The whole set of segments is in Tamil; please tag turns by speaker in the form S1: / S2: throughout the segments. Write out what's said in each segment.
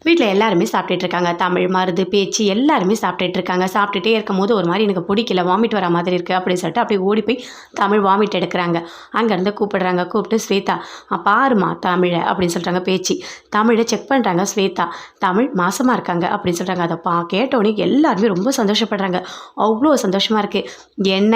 S1: வீட்ல எல்லாருமே சாப்பிட்டுட்டு இருக்காங்க. தமிழ், மருது, பேச்சு எல்லாருமே சாப்பிட்டுட்டு இருக்காங்க. சாப்பிட்டுட்டே இருக்கும்போது ஒரு மாரி எனக்கு பிடிக்கல, வாமிட் வர மாதிரி இருக்கு அப்படின்னு சொல்லிட்டு அப்படியே ஓடி போய் தமிழ் வாமிட் எடுக்குறாங்க. அங்கேருந்து கூப்பிடுறாங்க. கூப்பிட்டு ஸ்வேதா பாரும்மா தமிழ அப்படின்னு சொல்றாங்க பேச்சு. தமிழை செக் பண்ணுறாங்க ஸ்வேதா. தமிழ் மாசமா இருக்காங்க அப்படின்னு சொல்றாங்க. அதை கேட்டோடனே எல்லாருமே ரொம்ப சந்தோஷப்படுறாங்க. அவ்வளோ சந்தோஷமா இருக்கு. என்ன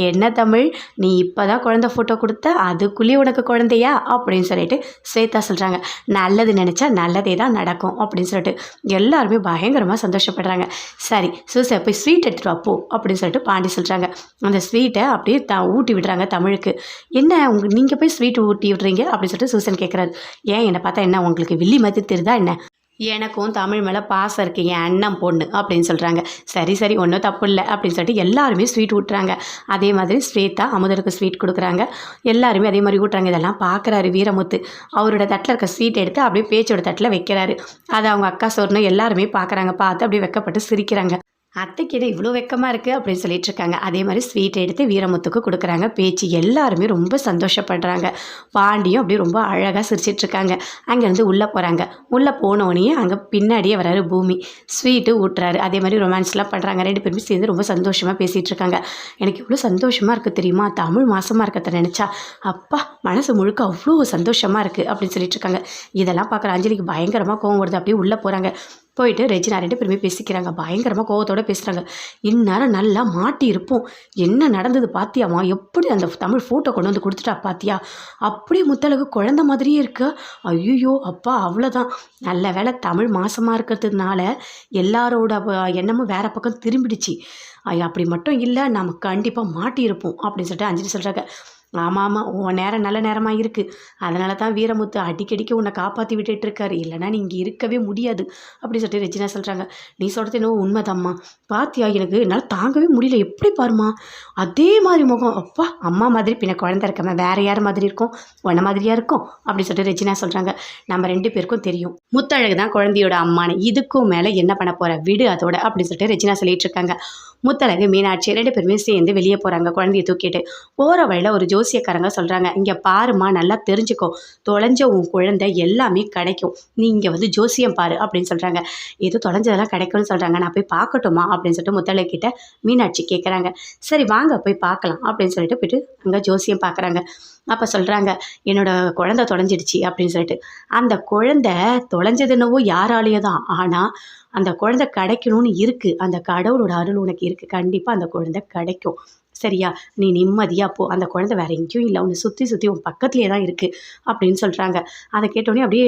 S1: என்ன தமிழ், நீ இப்போதான் குழந்தை ஃபோட்டோ கொடுத்த, அதுக்குள்ளேயே உனக்கு குழந்தையா அப்படின்னு சொல்லிட்டு ஸ்வேதா சொல்றாங்க. நல்லது நினச்சா நல்லதே தான் நடக்கும் அப்படின்னு சொல்லிட்டு எல்லாருமே பயங்கரமாக சந்தோஷப்படுறாங்க. சரி சூசை போய் ஸ்வீட் எடுத்துகிட்டு வாப்போ அப்படின்னு சொல்லிட்டு பாண்டி சொல்கிறாங்க. அந்த ஸ்வீட்டை அப்படியே ஊட்டி விடுறாங்க தமிழுக்கு. என்ன நீங்கள் போய் ஸ்வீட் ஊட்டி விடுறீங்க அப்படின்னு சொல்லிட்டு சூசன் கேட்குறாரு. ஏன் என்னை பார்த்தா என்ன உங்களுக்கு வில்லி மாதிரி தெரியுதா என்ன? எனக்கும் தமிழ் மேலே பாசம் இருக்கு, என் அண்ணன் பொண்ணு அப்படின்னு சொல்கிறாங்க. சரி சரி ஒன்றும் தப்பு இல்லை அப்படின்னு சொல்லிட்டு எல்லாருமே ஸ்வீட் ஊட்டுறாங்க. அதே மாதிரி ஸ்வேதா அமுதருக்கு ஸ்வீட் கொடுக்குறாங்க. எல்லாருமே அதே மாதிரி ஊட்டுறாங்க. இதெல்லாம் பார்க்குறாரு வீரமுத்து. அவரோட தட்டில் இருக்க ஸ்வீட் எடுத்து அப்படியே பேச்சோட தட்டில் வைக்கிறாரு. அதை அவங்க அக்கா சொன்ன எல்லாருமே பார்க்குறாங்க. பார்த்து அப்படியே வெக்கப்பட்டு சிரிக்கிறாங்க. அத்தைக்கு என்ன இவ்வளோ வெக்கமாக இருக்குது அப்படின்னு சொல்லிட்டு இருக்காங்க. அதே மாதிரி ஸ்வீட் எடுத்து வீரமுத்துக்கு கொடுக்குறாங்க. பேச்சு எல்லாருமே ரொம்ப சந்தோஷப்படுறாங்க. பாண்டியும் அப்படியே ரொம்ப அழகாக சிரிச்சிட்ருக்காங்க. அங்கேருந்து உள்ளே போகிறாங்க. உள்ளே போனோடனே அங்கே பின்னாடியே வராரு பூமி. ஸ்வீட்டு ஊட்டுறாரு. அதே மாதிரி ரொமான்ஸ்லாம் பண்ணுறாங்க. 2 பேருமே சேர்ந்து ரொம்ப சந்தோஷமாக பேசிகிட்டு இருக்காங்க. எனக்கு இவ்வளோ சந்தோஷமாக இருக்குது தெரியுமா, தமிழ் மாசமாக இருக்கிறத நினச்சா அப்பா மனசு முழுக்க அவ்வளோ சந்தோஷமாக இருக்குது அப்படின்னு சொல்லிட்டு இருக்காங்க. இதெல்லாம் பார்க்குற அஞ்சலிக்கு பயங்கரமாக கோவம் வருது. அப்படியே உள்ளே போகிறாங்க. போயிட்டு ரெஜினா 2 பேருமே பேசிக்கிறாங்க. பயங்கரமாக கோவத்தோடு பேசுகிறாங்க. இந்நேரம் நல்லா மாட்டி இருப்போம். என்ன நடந்தது பாத்தியாமா, எப்படி அந்த தமிழ் ஃபோட்டோ கொண்டு வந்து கொடுத்துட்டா பாத்தியா, அப்படியே முத்தழகு குழந்த மாதிரியே இருக்கு. ஐயோ அப்பா அவ்வளோதான். நல்ல வேளை தமிழ் மாசமாக இருக்கிறதுனால எல்லாரோட எண்ணமும் வேறு பக்கம் திரும்பிடுச்சு. அப்படி மட்டும் இல்லை நம்ம கண்டிப்பாக மாட்டியிருப்போம் அப்படின்னு சொல்லிட்டு அஞ்சலி சொல்கிறாங்க. ஆமாம் ஆமாம், உன் நேரம் நல்ல நேரமாக இருக்குது. அதனால தான் வீரமுத்து அடிக்கடிக்கு உன்னை காப்பாற்றி விட்டுட்டு இருக்காரு. இல்லைனா நீ இங்கே இருக்கவே முடியாது அப்படி சொல்லிட்டு ரெஜினா சொல்கிறாங்க. நீ சொல்கிறது என்னவோ உண்மைதாம்மா. பாத்தியா எனக்கு என்னால் தாங்கவே முடியல. எப்படி பாருமா அதே மாதிரி முகம். அப்பா அம்மா மாதிரி பின்ன குழந்தை இருக்காம வேறு யார் மாதிரி இருக்கும், உன்ன மாதிரியா இருக்கும் அப்படி சொல்லிட்டு ரெஜினா சொல்கிறாங்க. நம்ம 2 பேருக்கும் தெரியும் முத்தழகு தான் குழந்தையோட அம்மானு. இதுக்கும் மேலே என்ன பண்ண போகிற விடு அதோட அப்படின்னு சொல்லிட்டு ரெஜினா சொல்லிட்டு இருக்காங்க. முத்தழகு மீனாட்சி 2 பேருமே சேர்ந்து வெளியே போகிறாங்க. குழந்தைய தூக்கிட்டு போகிற வழியில் ஒரு ஜோசியக்காரங்க சொல்கிறாங்க. இங்கே பாருமா, நல்லா தெரிஞ்சுக்கோ, தொலைஞ்ச உன் குழந்தை எல்லாமே கிடைக்கும். நீ இங்கே வந்து ஜோசியம் பாரு அப்படின்னு சொல்கிறாங்க. ஏதோ தொலைஞ்சதெல்லாம் கிடைக்கும்னு சொல்கிறாங்க. நான் போய் பார்க்கட்டுமா அப்படின்னு சொல்லிட்டு முத்தழகிட்ட மீனாட்சி கேட்குறாங்க. சரி வாங்க போய் பார்க்கலாம் அப்படின்னு சொல்லிட்டு போய்ட்டு அங்கே ஜோசியம் பார்க்குறாங்க. அப்போ சொல்கிறாங்க, என்னோட குழந்தை தொலைஞ்சிடுச்சு அப்படின்னு சொல்லிட்டு. அந்த குழந்தை தொலைஞ்சதுன்னவோ யாராலேயே தான், ஆனால் அந்த குழந்தை கிடைக்கணும்னு இருக்குது. அந்த கடவுளோட அருள் உனக்கு இருக்குது. கண்டிப்பாக அந்த குழந்தை கிடைக்கும். சரியா, நீ நிம்மதியாக போ. அந்த குழந்தை வேறு எங்கேயும் இல்லை, உன்னை சுற்றி சுற்றி உன் பக்கத்துலேயே தான் இருக்குது அப்படின்னு சொல்கிறாங்க. அதை கேட்டோடனே அப்படியே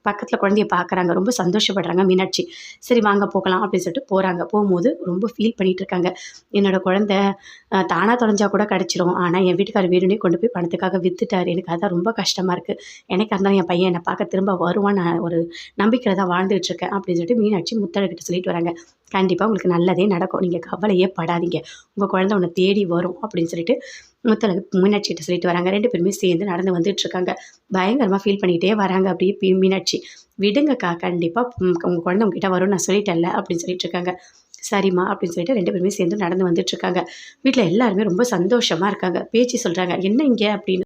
S1: பக்கத்தில் குழந்தைய பார்க்குறாங்க. ரொம்ப சந்தோஷப்படுறாங்க மீனாட்சி. சரி வாங்க போகலாம் அப்படின்னு சொல்லிட்டு போகிறாங்க. போகும்போது ரொம்ப ஃபீல் பண்ணிகிட்டு இருக்காங்க. என்னோடய குழந்தை தானாக தொலைஞ்சா கூட கிடச்சிரும், ஆனால் என் வீட்டுக்காரர் வேணுனே கொண்டு போய் பணத்துக்காக விற்றுட்டார். எனக்கு அதான் ரொம்ப கஷ்டமாக இருக்குது. எனக்கு இருந்தாலும் என் பையன் என்னை பார்க்க திரும்ப வருவான்னு நான் ஒரு நம்பிக்கையில் தான் வாழ்ந்துகிட்டு இருக்கேன் அப்படின்னு சொல்லிட்டு மீனாட்சி முத்தழகிட்ட சொல்லிட்டு வராங்க. கண்டிப்பாக உங்களுக்கு நல்லதே நடக்கும், நீங்கள் கவலையே படாதீங்க, உங்கள் குழந்தை உன்னை தேடி வரும் அப்படின்னு சொல்லிட்டு முத்தழகு மீனாட்சிகிட்ட சொல்லிட்டு வராங்க. 2 பேருமே சேர்ந்து நடந்து வந்துட்டுருக்காங்க. பயங்கரமாக ஃபீல் பண்ணிகிட்டே வராங்க. அப்படியே மீனாட்சி, விடுங்கக்கா, கண்டிப்பாக உங்கள் குழந்தை உங்ககிட்ட வரும்னு நான் சொல்லிட்டேன்ல அப்படின்னு சொல்லிட்டு இருக்காங்க. சரிம்மா அப்படின்னு சொல்லிட்டு 2 பேருமே சேர்ந்து நடந்து வந்துட்டுருக்காங்க. வீட்டில் எல்லாருமே ரொம்ப சந்தோஷமாக இருக்காங்க. பேச்சு சொல்கிறாங்க, என்ன இங்கே அப்படின்னு.